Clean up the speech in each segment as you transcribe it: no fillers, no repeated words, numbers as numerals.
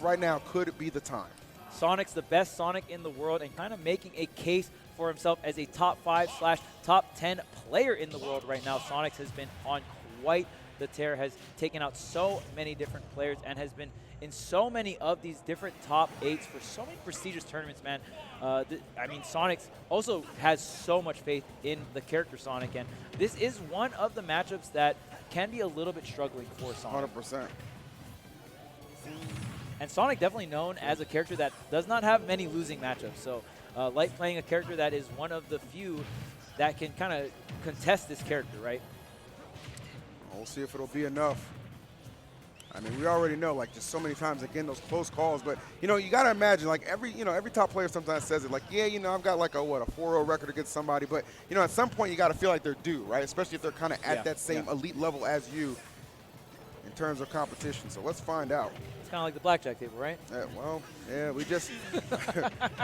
right now could be the time. Sonic's the best Sonic in the world and kind of making a case for himself as a top 5/top 10 player in the world right now. Sonix has been on quite the tear, has taken out so many different players, and has been in so many of these different top 8s for so many prestigious tournaments, man. I mean, Sonix also has so much faith in the character Sonic, and this is one of the matchups that can be a little bit struggling for Sonic. 100%. And Sonic definitely known as a character that does not have many losing matchups. So Light playing a character that is one of the few that can kind of contest this character, right? We'll see if it'll be enough. I mean, we already know, like, just so many times, again, those close calls. But, you know, you got to imagine, like, every top player sometimes says it. Like, yeah, you know, I've got, like, a 4-0 record against somebody. But, you know, at some point, you got to feel like they're due, right? Especially if they're kind of at that same elite level as you in terms of competition. So let's find out. It's kind of like the blackjack table, right? Yeah, well, yeah, we just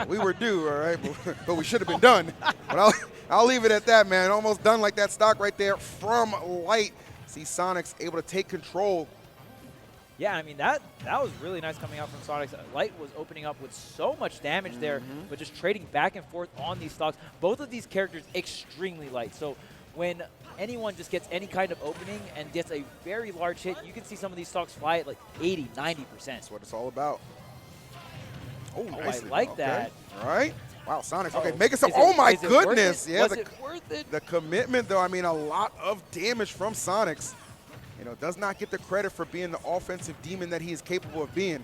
we were due, all right, but we should have been done. But I'll leave it at that, man. Almost done like that stock right there from Light. See Sonix able to take control. Yeah, I mean, that was really nice coming out from Sonix. Light was opening up with so much damage there, but just trading back and forth on these stocks. Both of these characters extremely light. So when anyone just gets any kind of opening and gets a very large hit, you can see some of these stocks fly at like 80, 90%. That's what it's all about. Oh, I like that. All right. Wow, Sonix. Okay, making some. Oh, my goodness. Yeah, was it worth it? The commitment, though, I mean, a lot of damage from Sonix. You know, does not get the credit for being the offensive demon that he is capable of being.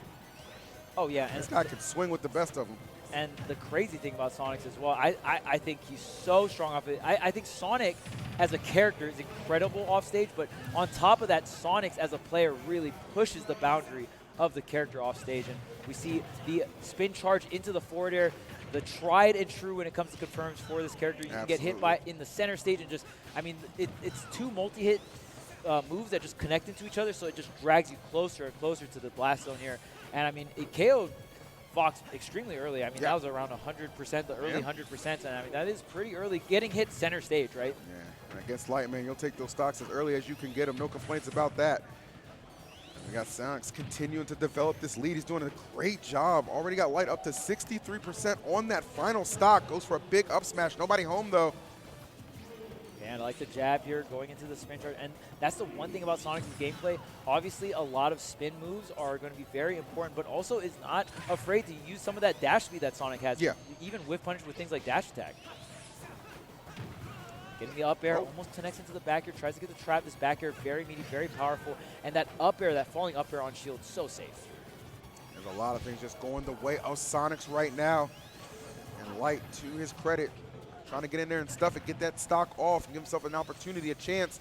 Oh, yeah. This guy can swing with the best of them. And the crazy thing about Sonix as well, I think he's so strong off it. I think Sonic as a character is incredible off stage, but on top of that, Sonix as a player really pushes the boundary of the character off stage. And we see the spin charge into the forward air, the tried and true when it comes to confirms for this character. You can get hit by in the center stage and just, I mean, it's two multi-hit moves that just connect into each other, so it just drags you closer and closer to the blast zone here. And I mean, it KO'd Fox extremely early. I mean, that was around 100%, the early 100%, and I mean, that is pretty early. Getting hit center stage, right? Yeah, and against Light, man, you'll take those stocks as early as you can get them. No complaints about that. We got Sonix continuing to develop this lead. He's doing a great job. Already got Light up to 63% on that final stock. Goes for a big up smash. Nobody home, though. And I like the jab here going into the spin charge. And that's the one thing about Sonic's gameplay. Obviously, a lot of spin moves are going to be very important, but also is not afraid to use some of that dash speed that Sonic has. Yeah. Even whiff punish with things like dash attack. Getting the up air, almost connects into the back air, tries to get the trap. This back air, very meaty, very powerful. And that up air, that falling up air on shield, so safe. There's a lot of things just going the way of Sonix right now. And Light, to his credit, trying to get in there and stuff it, get that stock off, and give himself an opportunity, a chance.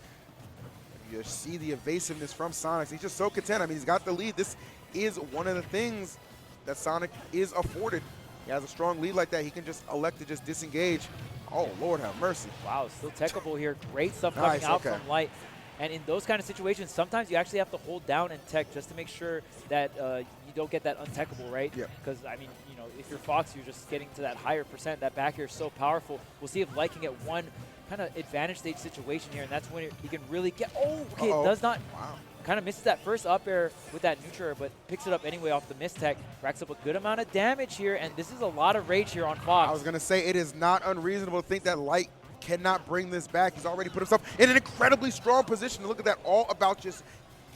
You see the evasiveness from Sonix. He's just so content. I mean, he's got the lead. This is one of the things that Sonic is afforded. He has a strong lead like that. He can just elect to just disengage. Oh, Lord have mercy. Wow, still techable here. Great stuff coming out from Light. And in those kind of situations, sometimes you actually have to hold down and tech just to make sure that you don't get that untechable, right? Yeah. Because, I mean, you know, if you're Fox, you're just getting to that higher percent. That back air is so powerful. We'll see if Light can get one kind of advantage stage situation here, and that's when he can really get. Oh, okay, it does not. Wow. Kind of misses that first up air with that neutral air, but picks it up anyway off the mistech. Racks up a good amount of damage here, and this is a lot of rage here on Fox. I was going to say, it is not unreasonable to think that Light cannot bring this back. He's already put himself in an incredibly strong position. Look at that, all about just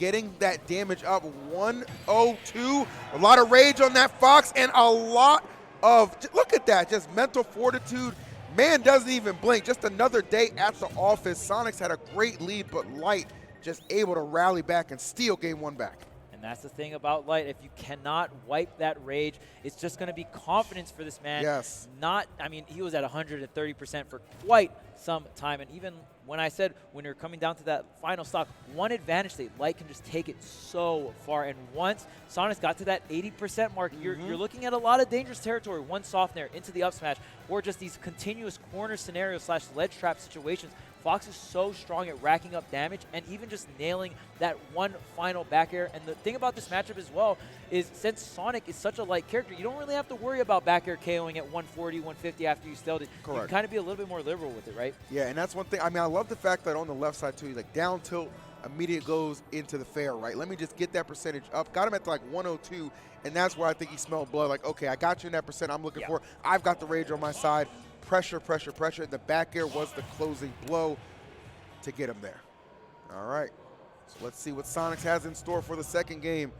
getting that damage up. 102. A lot of rage on that Fox, and a lot of, look at that, just mental fortitude. Man doesn't even blink. Just another day at the office. Sonix had a great lead, but Light just able to rally back and steal game one back. And that's the thing about Light. If you cannot wipe that rage, it's just going to be confidence for this man. Yes. Not, I mean, he was at 130% for quite some time. And even when I said when you're coming down to that final stock, one advantage state, Light can just take it so far. And once Sonix got to that 80% mark, you're looking at a lot of dangerous territory. One soft nair into the up smash, or just these continuous corner scenarios / ledge trap situations. Fox is so strong at racking up damage and even just nailing that one final back air. And the thing about this matchup as well is since Sonic is such a light character, you don't really have to worry about back air KOing at 140, 150 after you stealed it. Correct. You can kind of be a little bit more liberal with it, right? Yeah, and that's one thing. I mean, I love the fact that on the left side, too, like down tilt immediate goes into the fair, right? Let me just get that percentage up. Got him at like 102, and that's where I think he smelled blood. Like, okay, I got you in that percent I'm looking for. I've got the rage on my side. Pressure, pressure, pressure. The back air was the closing blow to get him there. All right, so let's see what Sonix has in store for the second game.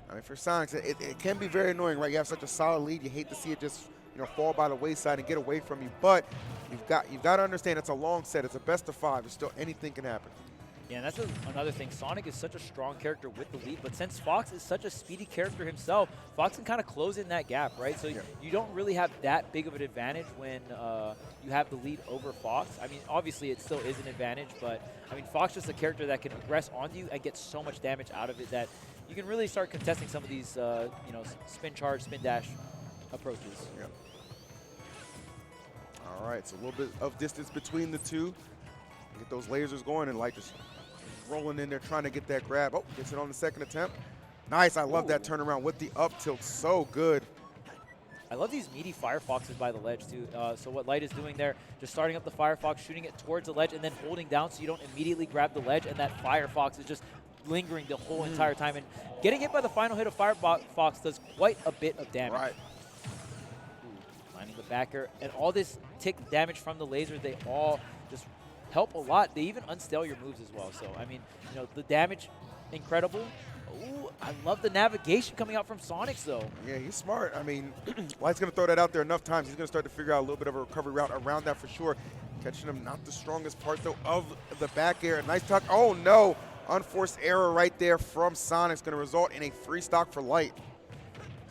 I mean, for Sonix, it can be very annoying, right? You have such a solid lead. You hate to see it just, you know, fall by the wayside and get away from you. But you've got to understand it's a long set. It's a best of 5. There's still anything can happen. Yeah, and that's another thing. Sonic is such a strong character with the lead, but since Fox is such a speedy character himself, Fox can kind of close in that gap, right? So you don't really have that big of an advantage when you have the lead over Fox. I mean, obviously it still is an advantage, but I mean, Fox is a character that can aggress onto you and get so much damage out of it that you can really start contesting some of these, you know, spin charge, spin dash approaches. Yeah. All right, so a little bit of distance between the two. Get those lasers going, and Light just rolling in there trying to get that grab. Oh, gets it on the second attempt. Nice, I love that turnaround with the up tilt, so good. I love these meaty Firefoxes by the ledge too. So what Light is doing there, just starting up the Firefox, shooting it towards the ledge, and then holding down so you don't immediately grab the ledge, and that Firefox is just lingering the whole entire time. And getting hit by the final hit of Firefox does quite a bit of damage. Right. Lining the backer, and all this tick damage from the lasers, they all just help a lot. They even unstale your moves as well. So, I mean, you know, the damage, incredible. Ooh, I love the navigation coming out from Sonix, though. Yeah, he's smart. I mean, Light's going to throw that out there enough times. He's going to start to figure out a little bit of a recovery route around that for sure. Catching him, not the strongest part, though, of the back air. Nice tuck. Oh, no. Unforced error right there from Sonix. Going to result in a free stock for Light.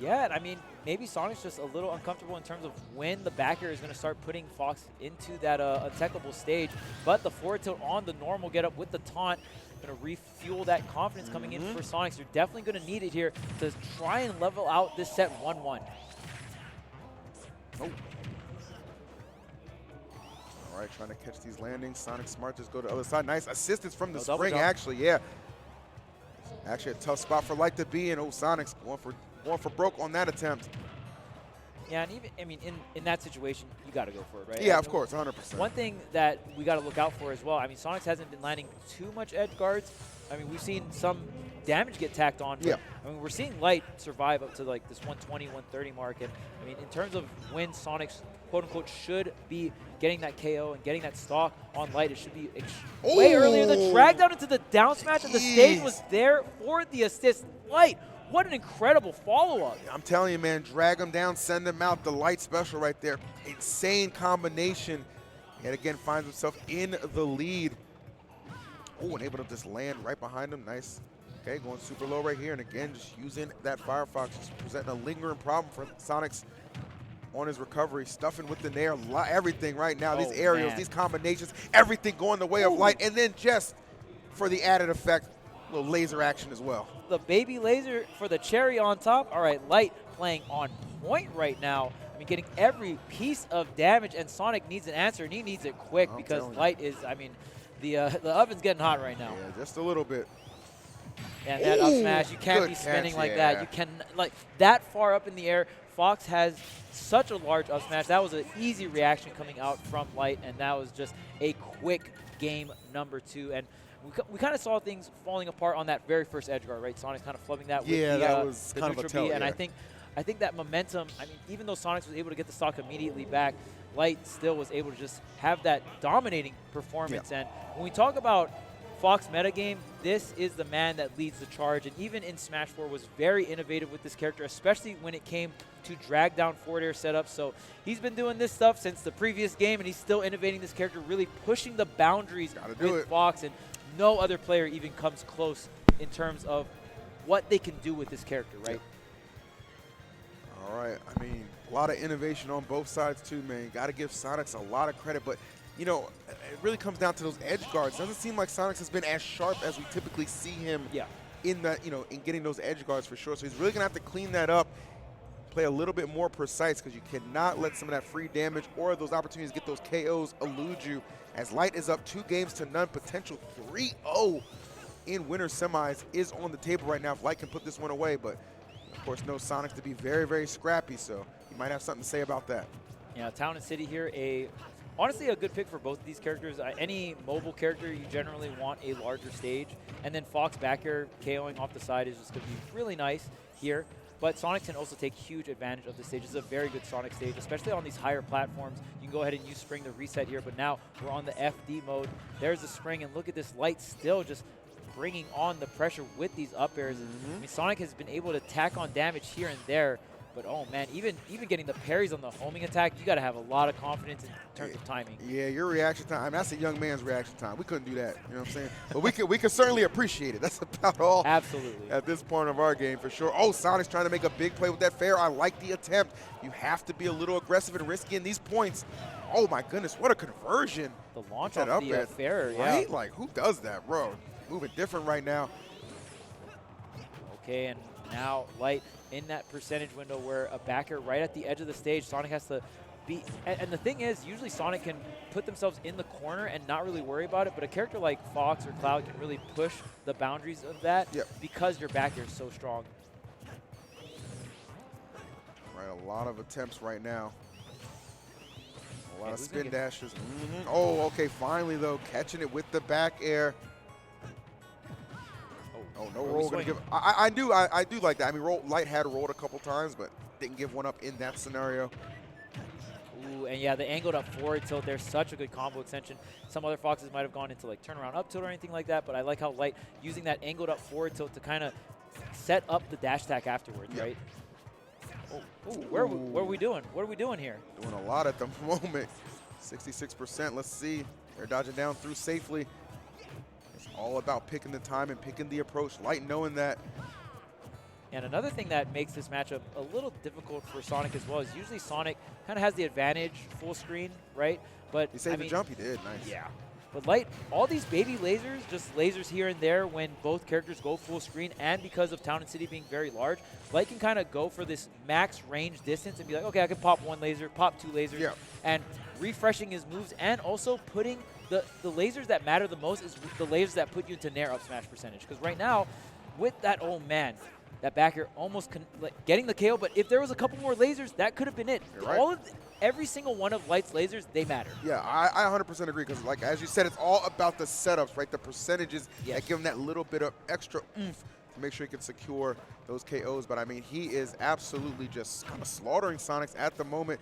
Yeah, I mean, maybe Sonic's just a little uncomfortable in terms of when the back air is going to start putting Fox into that untechable stage. But the forward tilt on the normal get up with the taunt, going to refuel that confidence coming in for Sonix. You're definitely going to need it here to try and level out this set 1-1. Oh. All right, trying to catch these landings. Sonic smart, just go to the other side. Nice assistance from the spring, actually, yeah. Actually a tough spot for Light to be in. Oh, Sonic's going for broke on that attempt. Yeah, and even, I mean, in that situation, you got to go for it, right? Yeah, of course, 100%. One thing that we got to look out for as well, I mean, Sonix hasn't been landing too much edge guards. I mean, we've seen some damage get tacked on. But, I mean, we're seeing Light survive up to like this 120, 130 mark. And I mean, in terms of when Sonix, quote unquote, should be getting that KO and getting that stock on Light, it should be way earlier. The drag down into the down smash, and the stage was there for the assist. Light, what an incredible follow-up. I'm telling you, man, drag him down, send him out. The Light special right there. Insane combination. Yet again, finds himself in the lead. Oh, and able to just land right behind him. Nice. Okay, going super low right here. And again, just using that Firefox, just presenting a lingering problem for Sonix on his recovery. Stuffing with the nair, everything right now. These aerials, these combinations, everything going the way of Light. And then just for the added effect, a little laser action as well. The baby laser for the cherry on top. All right, Light playing on point right now. I mean, getting every piece of damage, and Sonic needs an answer, and he needs it quick because Light is, I mean, the oven's getting hot right now. Yeah, just a little bit. And that up smash, you can't be spinning like that. You can, like, that far up in the air. Fox has such a large up smash. That was an easy reaction coming out from Light, and that was just a quick game number 2. And we kind of saw things falling apart on that very first edge guard, right? Sonic kind of flubbing that with that was kind of a tell, and I think that momentum, I mean, even though Sonix was able to get the stock immediately back, Light still was able to just have that dominating performance. And when we talk about Fox metagame, this is the man that leads the charge. And even in Smash 4 was very innovative with this character, especially when it came to drag down forward air setups. So he's been doing this stuff since the previous game, and he's still innovating this character, really pushing the boundaries with Fox. And no other player even comes close in terms of what they can do with this character, right? All right. I mean, a lot of innovation on both sides too, man. Got to give Sonix a lot of credit, but you know, it really comes down to those edge guards. Doesn't seem like Sonix has been as sharp as we typically see him in that, you know, in getting those edge guards for sure. So he's really gonna have to clean that up, play a little bit more precise, because you cannot let some of that free damage or those opportunities to get those KOs elude you. As Light is up 2-0, potential 3-0 in winter semis is on the table right now. If Light can put this one away, but of course knows Sonix to be very, very scrappy, so he might have something to say about that. Yeah, Town and City here, a honestly a good pick for both of these characters. Any mobile character, you generally want a larger stage. And then Fox back air KOing off the side is just going to be really nice here. But Sonix can also take huge advantage of this stage. This is a very good Sonic stage, especially on these higher platforms. You can go ahead and use Spring to reset here, but now we're on the FD mode. There's the Spring, and look at this Light still just bringing on the pressure with these up airs. I mean, Sonic has been able to tack on damage here and there, but oh man, even getting the parries on the homing attack, you got to have a lot of confidence in terms of timing. Yeah, your reaction time, I mean, that's a young man's reaction time. We couldn't do that, you know what I'm saying? But we can certainly appreciate it. That's about all. Absolutely. At this point of our game, for sure. Oh, Sonic's trying to make a big play with that fair. I like the attempt. You have to be a little aggressive and risky in these points. Oh my goodness, what a conversion. The launch off the fair, yeah. Right? Like, who does that, bro? Moving different right now. Okay, and now Light in that percentage window where a backer right at the edge of the stage, Sonic has to be, and the thing is, usually Sonic can put themselves in the corner and not really worry about it, but a character like Fox or Cloud can really push the boundaries of that because your backer is so strong. Right, a lot of attempts right now. A lot of spin dashes. Oh, okay, finally though, catching it with the back air. Oh, no roll gonna give. I do like that. I mean, Light had rolled a couple times, but didn't give one up in that scenario. Ooh, and yeah, the angled up forward tilt, there's such a good combo extension. Some other Foxes might have gone into like turnaround up tilt or anything like that, but I like how Light using that angled up forward tilt to kind of set up the dash attack afterwards, right? Oh, what are we doing? What are we doing here? Doing a lot at the moment. 66%. Let's see. They're dodging down through safely. It's all about picking the time and picking the approach. Light knowing that. And another thing that makes this matchup a little difficult for Sonic as well is usually Sonic kind of has the advantage full screen, right? But he saved the jump. He did. Nice. Yeah. But Light, all these baby lasers, just lasers here and there when both characters go full screen, and because of Town and City being very large, Light can kind of go for this max range distance and be like, okay, I can pop one laser, pop two lasers, and refreshing his moves, and also putting the lasers that matter the most is the lasers that put you into nair up smash percentage. Because right now, with that, oh man, that backer almost getting the KO, but if there was a couple more lasers, that could have been it. Right. Every single one of Light's lasers, they matter. Yeah, I 100% agree because, like as you said, it's all about the setups, right? The percentages that give him that little bit of extra oomph to make sure he can secure those KOs. But, I mean, he is absolutely just kind of slaughtering Sonix at the moment.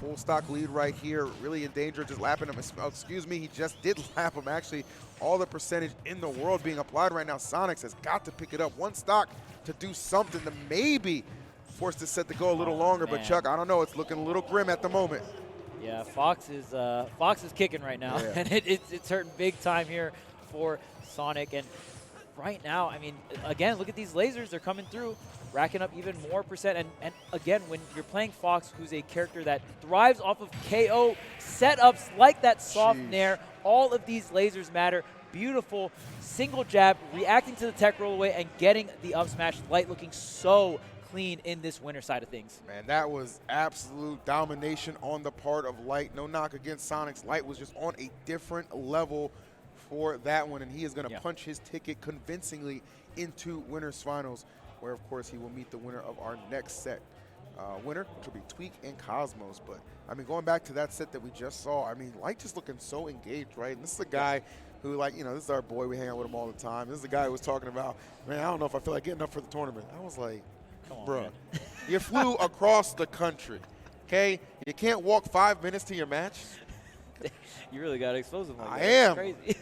Full stock lead right here, really in danger, just lapping him. Oh, excuse me, he just did lap him. Actually, all the percentage in the world being applied right now. Sonix has got to pick it up. One stock to do something to maybe force this set to go a little longer. Man. But Chuck, I don't know, it's looking a little grim at the moment. Yeah, Fox is kicking right now, and it's hurting big time here for Sonic. And right now, I mean, again, look at these lasers. They're coming through, racking up even more percent. And again, when you're playing Fox, who's a character that thrives off of KO setups like that soft nair, all of these lasers matter. Beautiful single jab, reacting to the tech roll away, and getting the up smash. Light looking so clean in this winner side of things. Man, that was absolute domination on the part of Light. No knock against Sonix. Light was just on a different level for that one, and he is going to punch his ticket convincingly into winners finals, where of course he will meet the winner of our next set winner, which will be Tweak and Cosmos. But I mean, going back to that set that we just saw, I mean, Light just looking so engaged, right? And this is a guy who, like, you know, this is our boy, we hang out with him all the time. This is the guy who was talking about, man, I don't know if I feel like getting up for the tournament. I was like, bro, you flew across the country, okay? You can't walk 5 minutes to your match? You really got to expose him like that. I am. That's crazy.